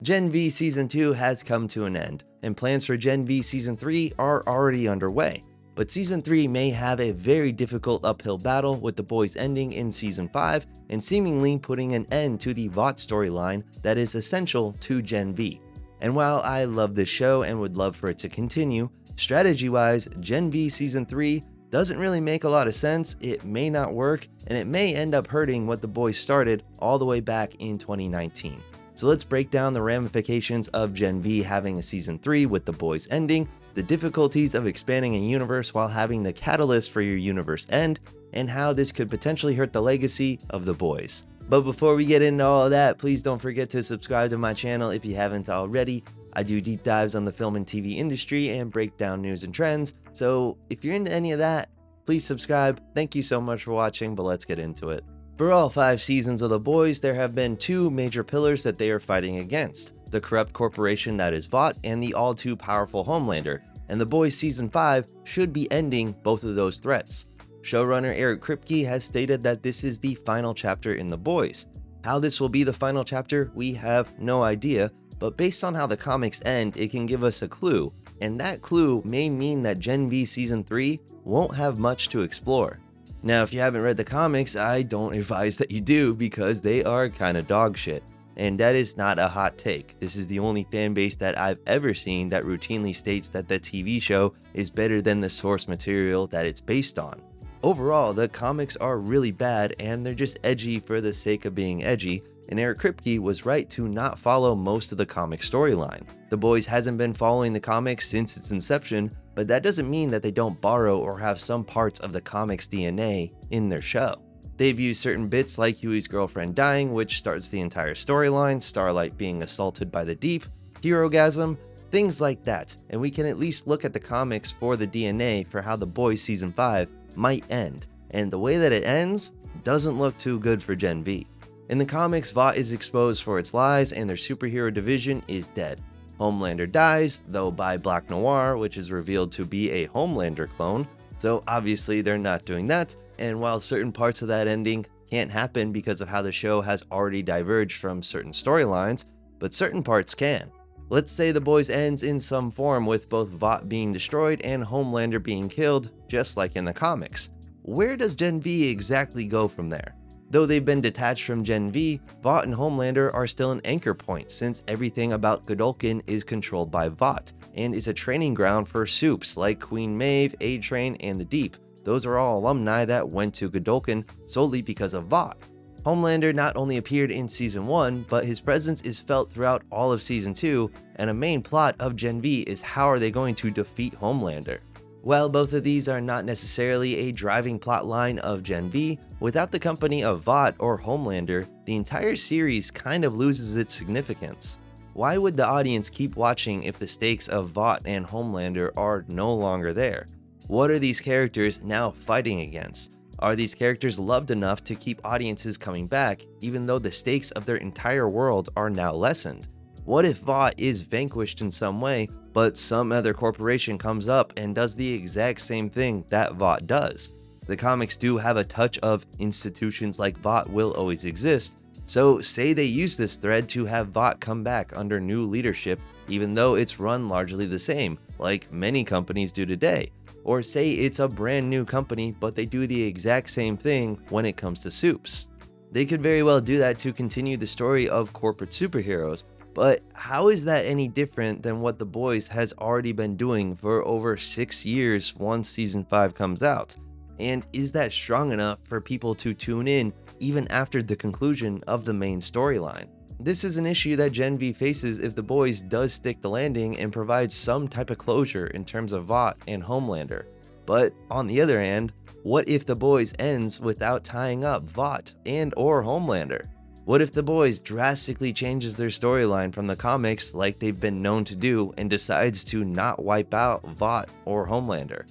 Gen V Season 2 has come to an end, and plans for Gen V Season 3 are already underway. But Season 3 may have a very difficult uphill battle, with the boys ending in Season 5 and seemingly putting an end to the Vought storyline that is essential to Gen V. And while I love this show and would love for it to continue, strategy-wise, Gen V Season 3 doesn't really make a lot of sense, it may not work, and it may end up hurting what the boys started all the way back in 2019. So let's break down the ramifications of Gen V having a Season 3 with the boys ending, the difficulties of expanding a universe while having the catalyst for your universe end, and how this could potentially hurt the legacy of the boys. But before we get into all of that, please don't forget to subscribe to my channel if you haven't already. I do deep dives on the film and TV industry and break down news and trends, so if you're into any of that, please subscribe. Thank you so much for watching, but let's get into it. For all 5 seasons of The Boys, there have been 2 major pillars that they are fighting against: the corrupt corporation that is Vought and the all-too-powerful Homelander, and The Boys Season 5 should be ending both of those threats. Showrunner Eric Kripke has stated that this is the final chapter in The Boys. How this will be the final chapter, we have no idea, but based on how the comics end, it can give us a clue, and that clue may mean that Gen V Season 3 won't have much to explore. Now, if you haven't read the comics, I don't advise that you do because they are kinda dog shit. And that is not a hot take. This is the only fan base that I've ever seen that routinely states that the TV show is better than the source material that it's based on. Overall, the comics are really bad and they're just edgy for the sake of being edgy, and Eric Kripke was right to not follow most of the comic storyline. The Boys hasn't been following the comics since its inception, but that doesn't mean that they don't borrow or have some parts of the comics DNA in their show. They've used certain bits like Huey's girlfriend dying, which starts the entire storyline, Starlight being assaulted by the Deep, Herogasm, things like that, and we can at least look at the comics for the DNA for how The Boys Season 5 might end, and the way that it ends doesn't look too good for Gen V. In the comics, Vought is exposed for its lies and their superhero division is dead. Homelander dies, though by Black Noir, which is revealed to be a Homelander clone, so obviously they're not doing that, and while certain parts of that ending can't happen because of how the show has already diverged from certain storylines, but certain parts can. Let's say The Boys ends in some form with both Vought being destroyed and Homelander being killed, just like in the comics. Where does Gen V exactly go from there? Though they've been detached from Gen V, Vought and Homelander are still an anchor point since everything about Godolphin is controlled by Vought and is a training ground for supes like Queen Maeve, A-Train, and the Deep. Those are all alumni that went to Godolphin solely because of Vought. Homelander not only appeared in Season 1, but his presence is felt throughout all of Season 2, and a main plot of Gen V is how are they going to defeat Homelander. While both of these are not necessarily a driving plot line of Gen V, without the company of Vought or Homelander, the entire series kind of loses its significance. Why would the audience keep watching if the stakes of Vought and Homelander are no longer there? What are these characters now fighting against? Are these characters loved enough to keep audiences coming back, even though the stakes of their entire world are now lessened? What if Vought is vanquished in some way, but some other corporation comes up and does the exact same thing that Vought does? The comics do have a touch of institutions like Vought will always exist, so say they use this thread to have Vought come back under new leadership, even though it's run largely the same, like many companies do today. Or say it's a brand new company, but they do the exact same thing when it comes to supes. They could very well do that to continue the story of corporate superheroes, but how is that any different than what The Boys has already been doing for over 6 years once Season 5 comes out? And is that strong enough for people to tune in even after the conclusion of the main storyline? This is an issue that Gen V faces if The Boys does stick the landing and provides some type of closure in terms of Vought and Homelander. But on the other hand, what if The Boys ends without tying up Vought and or Homelander? What if The Boys drastically changes their storyline from the comics like they've been known to do and decides to not wipe out Vought or Homelander?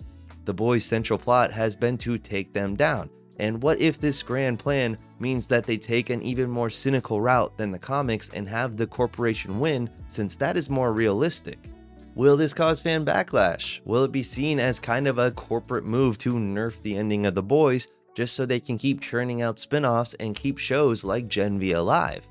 The Boys' central plot has been to take them down, and what if this grand plan means that they take an even more cynical route than the comics and have the corporation win, since that is more realistic? Will this cause fan backlash? Will it be seen as kind of a corporate move to nerf the ending of The Boys just so they can keep churning out spin-offs and keep shows like Gen V alive?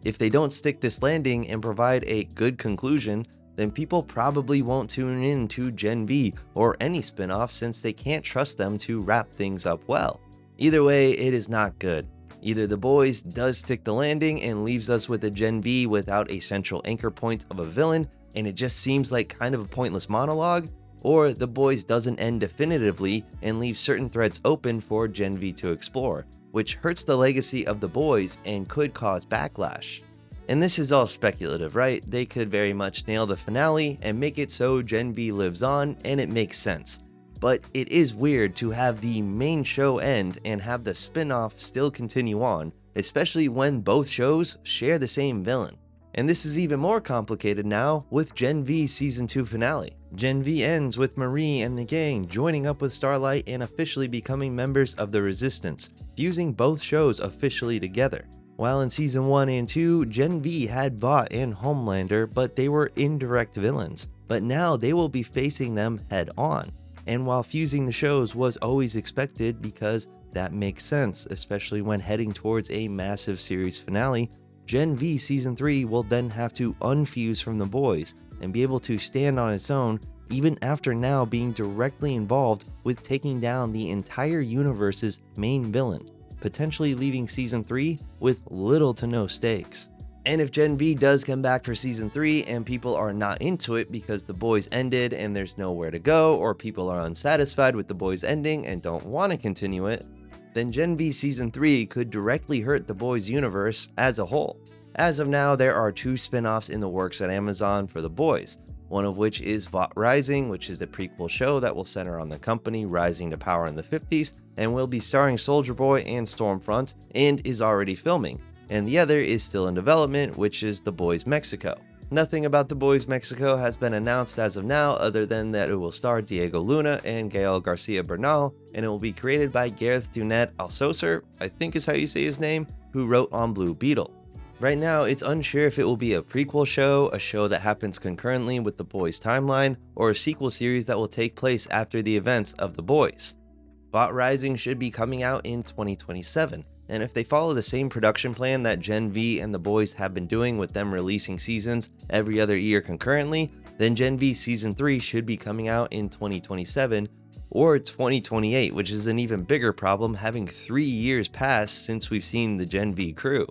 If they don't stick this landing and provide a good conclusion, then people probably won't tune in to Gen V or any spin-off since they can't trust them to wrap things up well. Either way, it is not good. Either The Boys does stick the landing and leaves us with a Gen V without a central anchor point of a villain, and it just seems like kind of a pointless monologue, or The Boys doesn't end definitively and leaves certain threads open for Gen V to explore, which hurts the legacy of The Boys and could cause backlash. And this is all speculative, right? They could very much nail the finale and make it so Gen V lives on, and it makes sense. But it is weird to have the main show end and have the spin-off still continue on, especially when both shows share the same villain. And this is even more complicated now with Gen V Season 2 finale. Gen V ends with Marie and the gang joining up with Starlight and officially becoming members of the Resistance, fusing both shows officially together. While in Season 1 and 2, Gen V had Vought and Homelander, but they were indirect villains. But now they will be facing them head on. And while fusing the shows was always expected because that makes sense, especially when heading towards a massive series finale, Gen V Season 3 will then have to unfuse from The Boys and be able to stand on its own even after now being directly involved with taking down the entire universe's main villain, potentially leaving Season 3 with little to no stakes. And if Gen V does come back for Season 3 and people are not into it because The Boys ended and there's nowhere to go, or people are unsatisfied with The Boys ending and don't want to continue it, then Gen V Season 3 could directly hurt The Boys universe as a whole. As of now, there are 2 spin-offs in the works at Amazon for The Boys, one of which is Vought Rising, which is the prequel show that will center on the company rising to power in the 50s and will be starring Soldier Boy and Storefront and is already filming. And the other is still in development, which is The Boys Mexico. Nothing about The Boys Mexico has been announced as of now other than that it will star Diego Luna and Gael Garcia Bernal, and it will be created by Gareth Dunet Alcocer, I think is how you say his name, who wrote on Blue Beetle. Right now, it's unsure if it will be a prequel show, a show that happens concurrently with The Boys timeline, or a sequel series that will take place after the events of The Boys. Vought Rising should be coming out in 2027. And if they follow the same production plan that Gen V and The Boys have been doing with them releasing seasons every other year concurrently, then Gen V Season 3 should be coming out in 2027 or 2028, which is an even bigger problem having 3 years passed since we've seen the Gen V crew.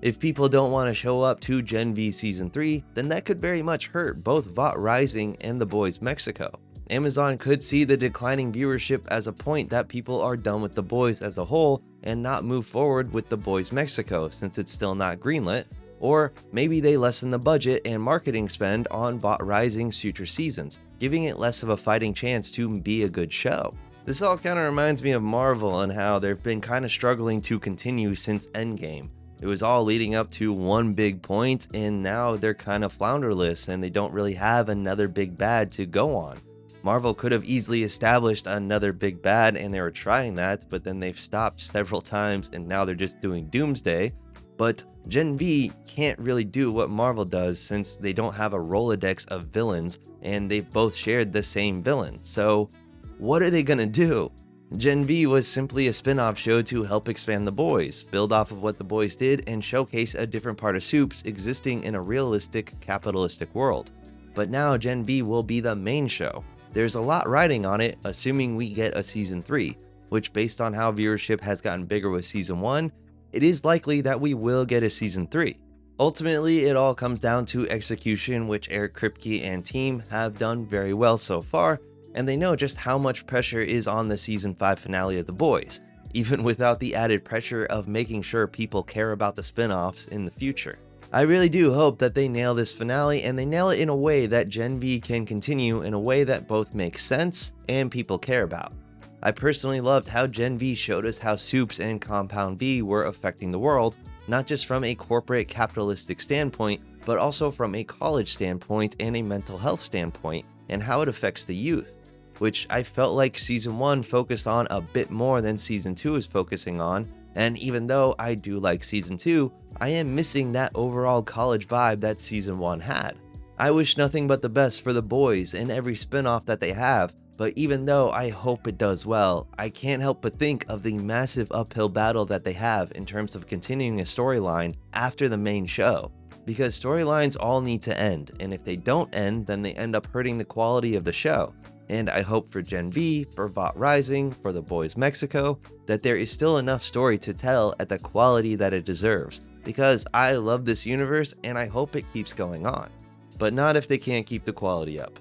If people don't want to show up to Gen V Season 3, then that could very much hurt both Vought Rising and The Boys Mexico. Amazon could see the declining viewership as a point that people are done with The Boys as a whole and not move forward with The Boys Mexico since it's still not greenlit, or maybe they lessen the budget and marketing spend on Vought Rising's future seasons, giving it less of a fighting chance to be a good show. This all kind of reminds me of Marvel and how they've been kind of struggling to continue since Endgame. It was all leading up to one big point, and now they're kind of flounderless and they don't really have another big bad to go on. Marvel could have easily established another big bad, and they were trying that, but then they've stopped several times and now they're just doing Doomsday. But Gen V can't really do what Marvel does since they don't have a Rolodex of villains and they've both shared the same villain. So what are they gonna do? Gen V was simply a spin-off show to help expand The Boys, build off of what The Boys did, and showcase a different part of Soups existing in a realistic, capitalistic world. But now Gen V will be the main show. There's a lot riding on it, assuming we get a Season 3, which based on how viewership has gotten bigger with Season 1, it is likely that we will get a Season 3. Ultimately, it all comes down to execution, which Eric Kripke and team have done very well so far, and they know just how much pressure is on the Season 5 finale of The Boys, even without the added pressure of making sure people care about the spin-offs in the future. I really do hope that they nail this finale and they nail it in a way that Gen V can continue in a way that both makes sense and people care about. I personally loved how Gen V showed us how Soups and Compound V were affecting the world, not just from a corporate capitalistic standpoint, but also from a college standpoint and a mental health standpoint, and how it affects the youth, which I felt like Season 1 focused on a bit more than Season 2 is focusing on. And even though I do like Season 2, I am missing that overall college vibe that Season 1 had. I wish nothing but the best for The Boys and every spin-off that they have, But even though I hope it does well, I can't help but think of the massive uphill battle that they have in terms of continuing a storyline after the main show. Because storylines all need to end, and if they don't end, then they end up hurting the quality of the show. And I hope for Gen V, for Vought Rising, for The Boys Mexico, that there is still enough story to tell at the quality that it deserves. Because I love this universe and I hope it keeps going on. But not if they can't keep the quality up.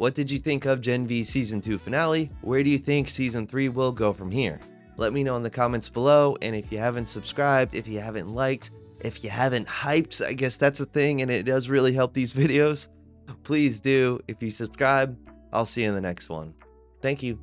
What did you think of Gen V Season 2 finale? Where do you think Season 3 will go from here? Let me know in the comments below, and if you haven't subscribed, if you haven't liked, if you haven't hyped, I guess that's a thing and it does really help these videos, please do. If you subscribe, I'll see you in the next one. Thank you.